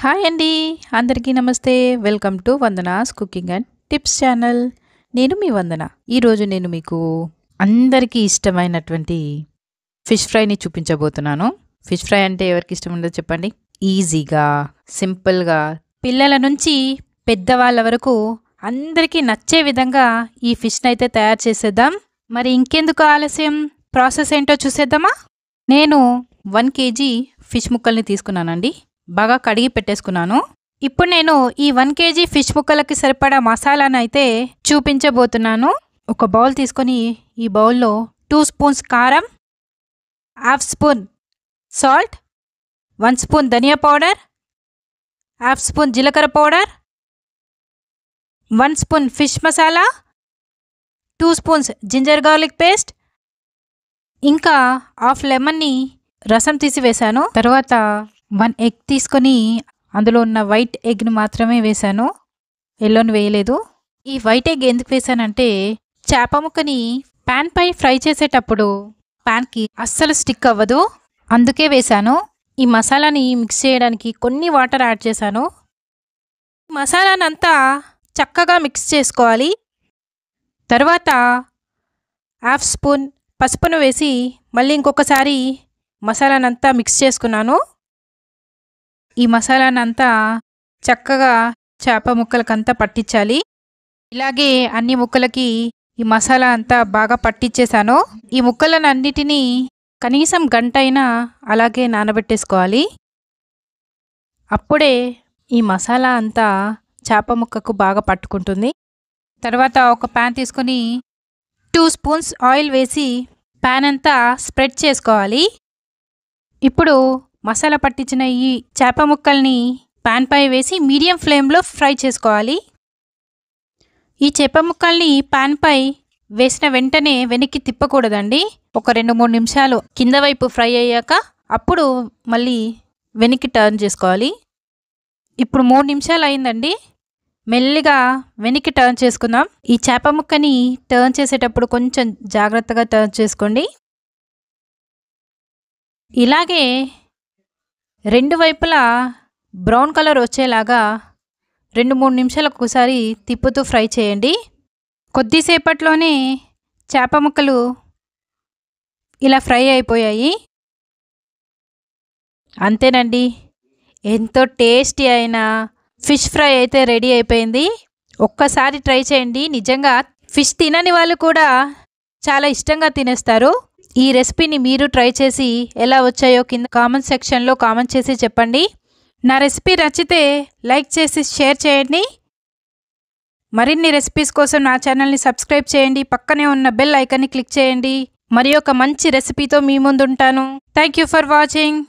Hi అండి. అందరికీ నమస్తే. Welcome to Vandana's cooking and tips channel. నేను మీ వందన. ఈరోజు నేను మీకు అందరికీ ఇష్టమైనటువంటి ఫిష్ ఫ్రైని చూపించబోతున్నాను. ఫిష్ ఫ్రై అంటే ఎవరికి ఇష్టం ఉండదు చెప్పండి? ఈజీగా, సింపుల్గా పిల్లల నుంచి పెద్దవాళ్ళ వరకు అందరికీ నచ్చే విధంగా ఈ ఫిష్ని అయితే తయారు చేసేద్దాం. మరి ఇంకెందుకు ఆలస్యం, ప్రాసెస్ ఏంటో చూసేద్దామా? నేను 1 kg ఫిష్ ముక్కల్ని తీసుకున్నానండి. బాగా కడిగి పెట్టేసుకున్నాను. ఇప్పుడు నేను ఈ 1 kg ఫిష్ ముక్కలకి సరిపడా మసాలాను అయితే చూపించబోతున్నాను. ఒక బౌల్ తీసుకొని ఈ బౌల్లో 2 స్పూన్స్ కారం, హాఫ్ స్పూన్ సాల్ట్, 1 స్పూన్ ధనియా పౌడర్, హాఫ్ స్పూన్ జీలకర్ర powder, 1 spoon fish masala, 2 spoons ginger garlic paste, ఇంకా హాఫ్ లెమన్ని రసం తీసి వేశాను. తర్వాత 1 ఎగ్ తీసుకొని అందులో ఉన్న వైట్ ఎగ్ను మాత్రమే వేశాను, ఎల్లోని వేయలేదు. ఈ వైట్ ఎగ్ ఎందుకు వేశానంటే చేప ముక్కని ప్యాన్ పై ఫ్రై చేసేటప్పుడు ప్యాన్కి అస్సలు స్టిక్ అవ్వదు, అందుకే వేశాను. ఈ మసాలాని మిక్స్ చేయడానికి కొన్ని వాటర్ యాడ్ చేశాను. మసాలానంతా చక్కగా మిక్స్ చేసుకోవాలి. తర్వాత హాఫ్ స్పూన్ పసుపును వేసి మళ్ళీ ఇంకొకసారి మసాలానంతా మిక్స్ చేసుకున్నాను. ఈ మసాలానంతా చక్కగా చేప ముక్కలకంతా పట్టించాలి. ఇలాగే అన్ని ముక్కలకి ఈ మసాలా అంతా బాగా పట్టించేశాను. ఈ ముక్కలను అన్నిటినీ కనీసం గంట అయినా అలాగే నానబెట్టేసుకోవాలి. అప్పుడే ఈ మసాలా అంతా చేప ముక్కకు బాగా పట్టుకుంటుంది. తర్వాత ఒక ప్యాన్ తీసుకొని 2 స్పూన్స్ ఆయిల్ వేసి ప్యాన్ అంతా స్ప్రెడ్ చేసుకోవాలి. ఇప్పుడు మసాలా పట్టించిన ఈ చేప ముక్కల్ని ప్యాన్ పై వేసి మీడియం ఫ్లేమ్లో ఫ్రై చేసుకోవాలి. ఈ చేప ముక్కల్ని ప్యాన్ పై వేసిన వెంటనే వెనక్కి తిప్పకూడదండి. ఒక 2-3 నిమిషాలు కింద వైపు ఫ్రై అయ్యాక అప్పుడు మళ్ళీ వెనక్కి టర్న్ చేసుకోవాలి. ఇప్పుడు 3 నిమిషాలు అయిందండి. మెల్లిగా వెనక్కి టర్న్ చేసుకుందాం. ఈ చేప ముక్కని టర్న్ చేసేటప్పుడు కొంచెం జాగ్రత్తగా టర్న్ చేసుకోండి. ఇలాగే 2 వైపులా బ్రౌన్ కలర్ వచ్చేలాగా 2-3 నిమిషాలకు ఒకసారి తిప్పుతూ ఫ్రై చేయండి. కొద్దిసేపట్లోనే చేప ముక్కలు ఇలా ఫ్రై అయిపోయాయి. అంతేనండి, ఎంతో టేస్టీ అయిన ఫిష్ ఫ్రై అయితే రెడీ అయిపోయింది. ఒక్కసారి ట్రై చేయండి. నిజంగా ఫిష్ తినని వాళ్ళు కూడా చాలా ఇష్టంగా తినేస్తారు. ఈ రెసిపీని మీరు ట్రై చేసి ఎలా వచ్చాయో కింద కామెంట్ సెక్షన్లో కామెంట్ చేసి చెప్పండి. నా రెసిపీ నచ్చితే లైక్ చేసి షేర్ చేయండి. మరిన్ని రెసిపీస్ కోసం నా ఛానల్ని సబ్స్క్రైబ్ చేయండి. పక్కనే ఉన్న బెల్ ఐకాన్ని క్లిక్ చేయండి. మరి ఒక మంచి రెసిపీతో మీ ముందుంటాను. Thank you for watching.